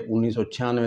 1996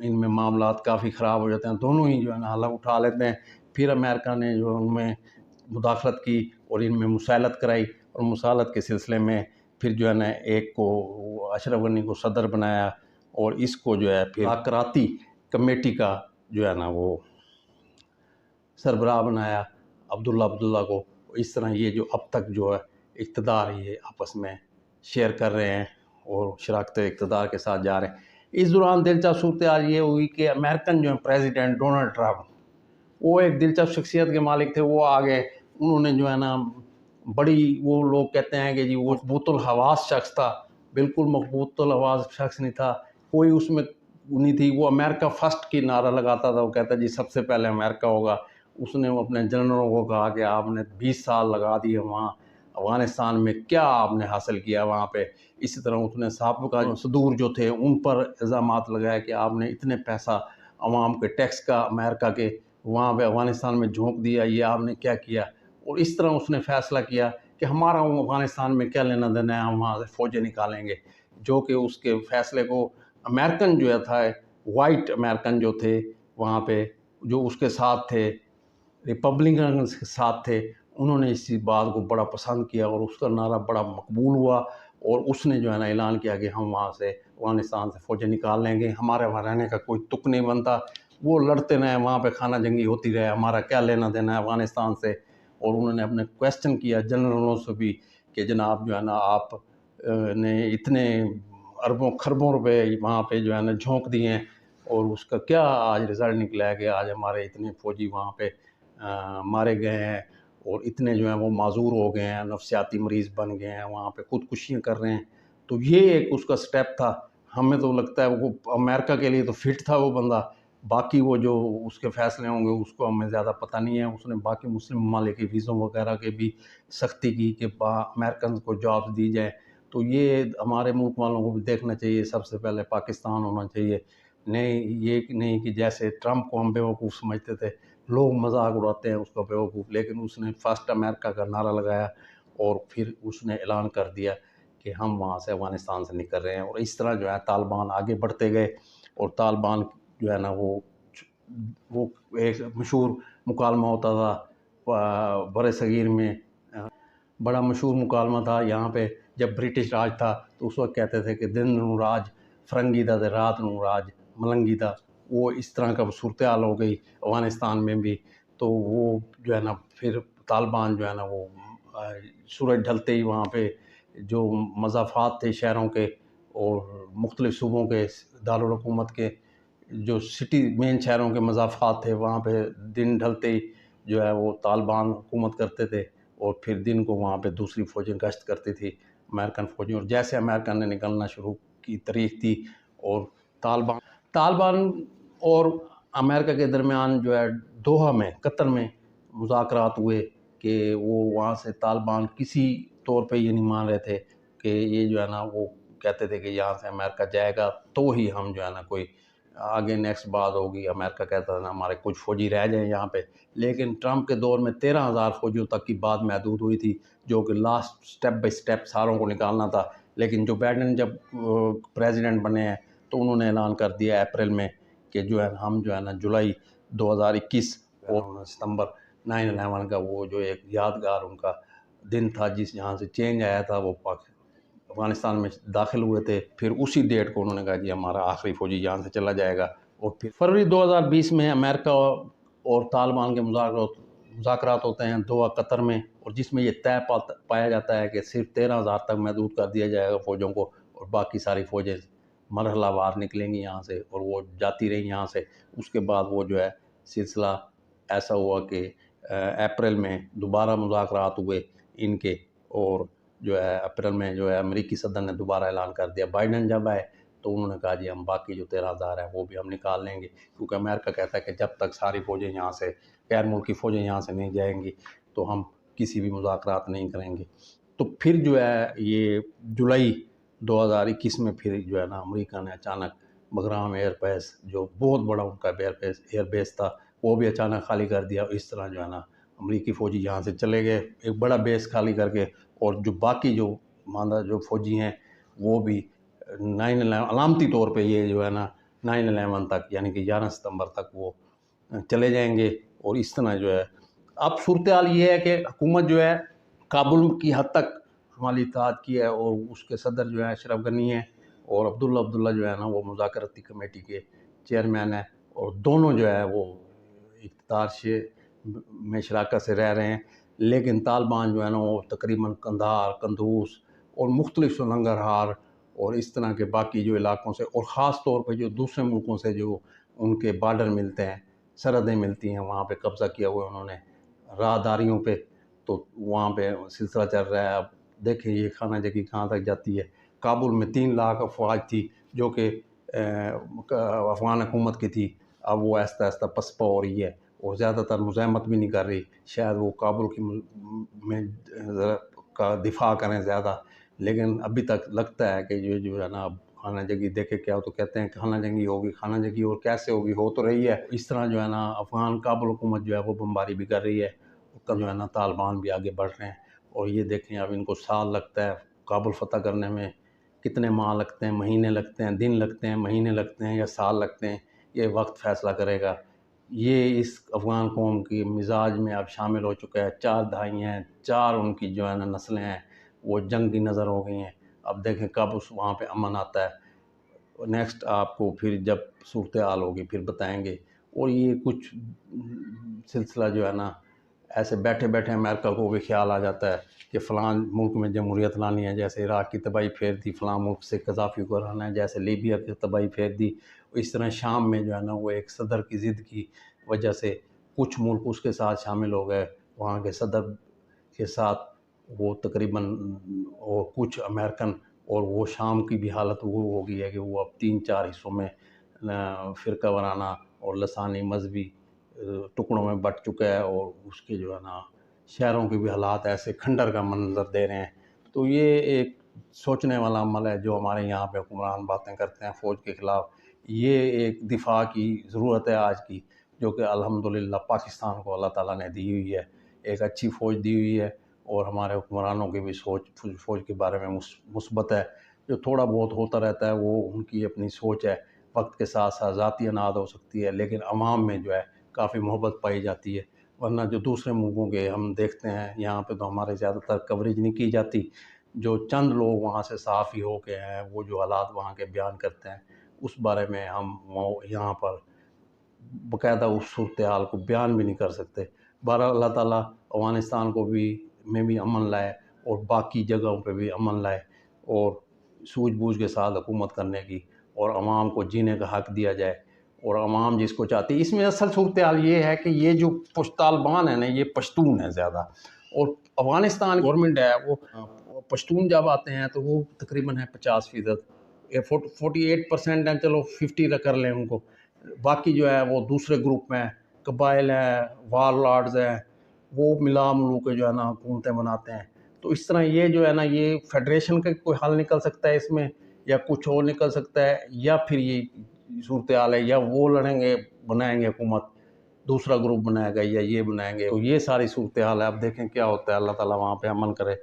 ان میں معاملات کافی خراب ہو جاتے ہیں، دونوں ہی جو ہے نا حلف اٹھا لیتے ہیں۔ پھر امریکہ نے جو ان میں مداخلت کی اور ان میں مسالت کرائی، اور مسالت کے سلسلے میں پھر جو ہے نا ایک کو اشرف غنی کو صدر بنایا، اور اس کو جو ہے پھر مذاکراتی کمیٹی کا جو ہے نا وہ سربراہ بنایا عبداللہ کو۔ اس طرح یہ جو اب تک جو ہے اقتدار یہ آپس میں شیئر کر رہے ہیں اور شراکت اقتدار کے ساتھ جا رہے ہیں۔ اس دوران دلچسپ صورتحال یہ ہوئی کہ امریکن جو ہے پریزیڈنٹ ڈونلڈ ٹرمپ، وہ ایک دلچسپ شخصیت کے مالک تھے۔ وہ آگے انہوں نے جو ہے نا بڑی، وہ لوگ کہتے ہیں کہ جی وہ مقبوط الحواس شخص تھا، بالکل مقبوط الحواس شخص نہیں تھا، کوئی اس میں نہیں تھی۔ وہ امریکہ فرسٹ کی نعرہ لگاتا تھا، وہ کہتا جی سب سے پہلے امریکہ ہوگا۔ اس نے اپنے جنرلوں کو کہا کہ آپ نے 20 سال لگا دیے وہاں افغانستان میں، کیا آپ نے حاصل کیا وہاں پہ؟ اسی طرح اس نے سابقہ صدور جو تھے ان پر الزامات لگائے کہ آپ نے اتنے پیسہ عوام کے ٹیکس کا امریکہ کے وہاں پہ افغانستان میں جھونک دیا، یہ آپ نے کیا کیا؟ اور اس طرح اس نے فیصلہ کیا کہ ہمارا افغانستان میں کیا لینا دینا ہے، ہم وہاں سے فوجیں نکالیں گے، جو کہ اس کے فیصلے کو امریکن جو تھا، وائٹ امریکن جو تھے وہاں پہ جو اس کے ساتھ تھے، ریپبلکن کے ساتھ تھے، انہوں نے اسی بات کو بڑا پسند کیا اور اس کا نعرہ بڑا مقبول ہوا، اور اس نے جو ہے نا اعلان کیا کہ ہم وہاں سے افغانستان سے فوجیں نکال لیں گے، ہمارے وہاں رہنے کا کوئی تک نہیں بنتا، وہ لڑتے رہے وہاں پہ، خانہ جنگی ہوتی رہے، ہمارا کیا لینا دینا ہے افغانستان سے۔ اور انہوں نے اپنے کویسچن کیا جنرلوں سے بھی کہ جناب جو ہے نا آپ نے اتنے اربوں خربوں روپے وہاں پہ جو ہے نا جھونک دیے ہیں، اور اس کا کیا آج رزلٹ نکلا ہے کہ آج ہمارے اتنے فوجی وہاں پہ مارے گئے ہیں، اور اتنے جو ہیں وہ معذور ہو گئے ہیں، نفسیاتی مریض بن گئے ہیں، وہاں پہ خودکشیاں کر رہے ہیں۔ تو یہ ایک اس کا سٹیپ تھا۔ ہمیں تو لگتا ہے وہ امریکہ کے لیے تو فٹ تھا وہ بندہ، باقی وہ جو اس کے فیصلے ہوں گے اس کو ہمیں زیادہ پتہ نہیں ہے۔ اس نے باقی مسلم ممالک کے ویزوں وغیرہ کے بھی سختی کی کہ امریکنز کو جابس دی جائیں۔ تو یہ ہمارے ملک والوں کو بھی دیکھنا چاہیے، سب سے پہلے پاکستان ہونا چاہیے، نہیں یہ نہیں کہ جیسے ٹرمپ کو ہم بیوقوف سمجھتے تھے، لوگ مذاق اڑاتے ہیں اس کا بیوقوف، لیکن اس نے فرسٹ امریکہ کا نعرہ لگایا اور پھر اس نے اعلان کر دیا کہ ہم وہاں سے افغانستان سے نکل رہے ہیں۔ اور اس طرح جو ہے طالبان آگے بڑھتے گئے، اور طالبان جو ہے نا وہ ایک مشہور مکالمہ ہوتا تھا بر صغیر میں، بڑا مشہور مکالمہ تھا یہاں پہ جب برٹش راج تھا، تو اس وقت کہتے تھے کہ دن نوں راج فرنگی دا تے رات نوں راج ملنگی دا۔ وہ اس طرح کا صورتحال ہو گئی افغانستان میں بھی۔ تو وہ جو ہے نا پھر طالبان جو ہے نا وہ سورج ڈھلتے ہی وہاں پہ جو مضافات تھے شہروں کے اور مختلف صوبوں کے دارالحکومت کے جو سٹی مین شہروں کے مضافات تھے، وہاں پہ دن ڈھلتے ہی جو ہے وہ طالبان حکومت کرتے تھے، اور پھر دن کو وہاں پہ دوسری فوجیں گشت کرتی تھی امریکن فوجیں۔ اور جیسے امریکن نے نکلنا شروع کی تاریخ تھی، اور طالبان اور امریکہ کے درمیان جو ہے دوحہ میں قطر میں مذاکرات ہوئے کہ وہ وہاں سے طالبان کسی طور پہ یہ نہیں مان رہے تھے کہ یہ جو ہے نا، وہ کہتے تھے کہ یہاں سے امریکہ جائے گا تو ہی ہم جو ہے نا کوئی آگے نیکسٹ بات ہوگی۔ امریکہ کہتا تھا نا ہمارے کچھ فوجی رہ جائیں یہاں پہ، لیکن ٹرمپ کے دور میں 13,000 فوجیوں تک کی بات محدود ہوئی تھی، جو کہ لاسٹ سٹیپ بائی سٹیپ ساروں کو نکالنا تھا۔ لیکن جو بائیڈن جب پریزیڈنٹ بنے ہیں تو انہوں نے اعلان کر دیا اپریل میں کہ جو ہے ہم جو ہے نا جولائی 2021 اور ستمبر 9/11 کا وہ جو ایک یادگار ان کا دن تھا جس یہاں سے چینج آیا تھا، وہ افغانستان میں داخل ہوئے تھے، پھر اسی ڈیٹ کو انہوں نے کہا کہ ہمارا آخری فوجی یہاں سے چلا جائے گا۔ اور پھر فروری 2020 میں امریکہ اور طالبان کے مذاکرات ہوتے ہیں دوحہ قطر میں، اور جس میں یہ طے پایا جاتا ہے کہ صرف 13,000 تک محدود کر دیا جائے گا فوجوں کو، اور باقی ساری فوجیں مرحلہ وار نکلیں گی یہاں سے، اور وہ جاتی رہیں یہاں سے۔ اس کے بعد وہ جو ہے سلسلہ ایسا ہوا کہ اپریل میں دوبارہ مذاکرات ہوئے ان کے، اور جو ہے اپریل میں جو ہے امریکی صدر نے دوبارہ اعلان کر دیا۔ بائیڈن جب آئے تو انہوں نے کہا جی ہم باقی جو 13,000 ہیں وہ بھی ہم نکال لیں گے، کیونکہ امریکہ کہتا ہے کہ جب تک ساری فوجیں یہاں سے، غیر ملکی فوجیں یہاں سے نہیں جائیں گی تو ہم کسی بھی مذاکرات نہیں کریں گے۔ تو پھر جو ہے یہ جولائی 2021 میں پھر جو ہے نا امریکہ نے اچانک بگرام ایئر بیس، جو بہت بڑا ان کا ایئر بیس تھا، وہ بھی اچانک خالی کر دیا۔ اس طرح جو ہے نا امریکی فوجی یہاں سے چلے گئے ایک بڑا بیس خالی کر کے، اور جو باقی جو ماندہ جو فوجی ہیں وہ بھی 9/11 علامتی طور پہ یہ جو ہے نا 9/11 تک، یعنی کہ 11 ستمبر تک وہ چلے جائیں گے. اور اس طرح جو ہے اب صورتحال یہ ہے کہ حکومت جو ہے کابل کی حد تک ہماری اطاعت کی ہے، اور اس کے صدر جو ہے اشرف غنی ہیں، اور عبداللہ جو ہے نا وہ مذاکراتی کمیٹی کے چیئرمین ہیں، اور دونوں جو ہے وہ اقتدار میں شراکت سے رہ رہے ہیں. لیکن طالبان جو ہے نا وہ تقریباً قندھار، قندوز اور مختلف ننگرہار اور اس طرح کے باقی جو علاقوں سے، اور خاص طور پہ جو دوسرے ملکوں سے جو ان کے بارڈر ملتے ہیں، سرحدیں ملتی ہیں، وہاں پہ قبضہ کیا ہوا انہوں نے راہداریوں پہ. تو وہاں پہ سلسلہ چل رہا ہے. اب دیکھیں یہ خانہ جگی کہاں تک جاتی ہے. کابل میں 3 لاکھ افواج تھی جو کہ افغان حکومت کی تھی، اب وہ آہستہ آہستہ پسپا ہو رہی ہے اور زیادہ تر مزاحمت بھی نہیں کر رہی. شاید وہ کابل کی میں کا دفاع کریں زیادہ، لیکن ابھی تک لگتا ہے کہ جو ہے نا اب خانہ جنگی دیکھے کیا ہو تو کہتے ہیں خانہ جنگی ہوگی. خانہ جنگی اور کیسے ہوگی، ہو تو رہی ہے. اس طرح جو ہے نا افغان کابل حکومت جو ہے وہ بمباری بھی کر رہی ہے، جو ہے نا طالبان بھی آگے بڑھ رہے ہیں. اور یہ دیکھیں اب ان کو سال لگتا ہے کابل فتح کرنے میں، کتنے ماہ لگتے ہیں، مہینے لگتے ہیں، دن لگتے ہیں، مہینے لگتے ہیں یا سال لگتے ہیں، یہ وقت فیصلہ کرے گا. یہ اس افغان قوم کی مزاج میں اب شامل ہو چکا ہے. 4 دہائی ہیں، 4 ان کی جو ہے نا نسلیں ہیں وہ جنگ کی نظر ہو گئی ہیں. اب دیکھیں کب وہاں پہ امن آتا ہے. نیکسٹ آپ کو پھر جب صورتحال ہوگی پھر بتائیں گے. اور یہ کچھ سلسلہ جو ہے نا ایسے بیٹھے بیٹھے امریکہ کو بھی خیال آ جاتا ہے کہ فلاں ملک میں جمہوریت لانی ہے، جیسے عراق کی تباہی پھیر دی، فلاں ملک سے قذافی کو ہرانا ہے، جیسے لیبیا کی تباہی پھیر دی. اس طرح شام میں جو ہے نا وہ ایک صدر کی ضد کی وجہ سے کچھ ملک اس کے ساتھ شامل ہو گئے، وہاں کے صدر کے ساتھ وہ تقریباً، اور کچھ امریکن، اور وہ شام کی بھی حالت وہ ہو گئی ہے کہ وہ اب 3-4 حصوں میں فرقہ وارانہ اور لسانی مذہبی ٹکڑوں میں بٹ چکا ہے، اور اس کے جو ہے نا شہروں کے بھی حالات ایسے کھنڈر کا منظر دے رہے ہیں. تو یہ ایک سوچنے والا عمل ہے جو ہمارے یہاں پہ حکمران باتیں کرتے ہیں فوج کے خلاف. یہ ایک دفاع کی ضرورت ہے آج کی، جو کہ الحمدللہ پاکستان کو اللہ تعالیٰ نے دی ہوئی ہے. ایک اچھی فوج دی ہوئی ہے، اور ہمارے حکمرانوں کی بھی سوچ فوج کے بارے میں مثبت ہے. جو تھوڑا بہت ہوتا رہتا ہے وہ ان کی اپنی سوچ ہے، وقت کے ساتھ ساتھ ذاتی اناد ہو سکتی ہے، لیکن عوام میں جو ہے کافی محبت پائی جاتی ہے. ورنہ جو دوسرے ملکوں کے ہم دیکھتے ہیں یہاں پہ تو ہمارے زیادہ تر کوریج نہیں کی جاتی. جو چند لوگ وہاں سے صحافی ہو کے ہیں وہ جو حالات وہاں کے بیان کرتے ہیں اس بارے میں ہم یہاں پر باقاعدہ اس صورتحال کو بیان بھی نہیں کر سکتے. بہرحال اللہ تعالیٰ افغانستان کو بھی میں بھی امن لائے، اور باقی جگہوں پہ بھی امن لائے، اور سوجھ بوجھ کے ساتھ حکومت کرنے کی، اور عوام کو جینے کا حق دیا جائے، اور عوام جس کو چاہتی ہے. اس میں اصل صورتحال یہ ہے کہ یہ جو طالبان ہیں نا یہ پشتون ہیں زیادہ، اور افغانستان گورنمنٹ ہے وہ پشتون جب آتے ہیں تو وہ تقریباً ہے 50%، 48% ہیں، چلو 50 کر لیں ان کو. باقی جو ہے وہ دوسرے گروپ میں قبائل ہیں، وار لارڈز ہیں، وہ ملا ملو کے جو ہے نا حکومتیں بناتے ہیں. تو اس طرح یہ جو ہے نا یہ فیڈریشن کا کوئی حل نکل سکتا ہے اس میں، یا کچھ اور نکل سکتا ہے، یا پھر یہ صورتحال ہے یا وہ لڑیں گے بنائیں گے حکومت، دوسرا گروپ بنائے گا، یا یہ بنائیں گے. تو یہ ساری صورتحال ہے. اب دیکھیں کیا ہوتا ہے. اللہ تعالیٰ وہاں پہ امن کرے.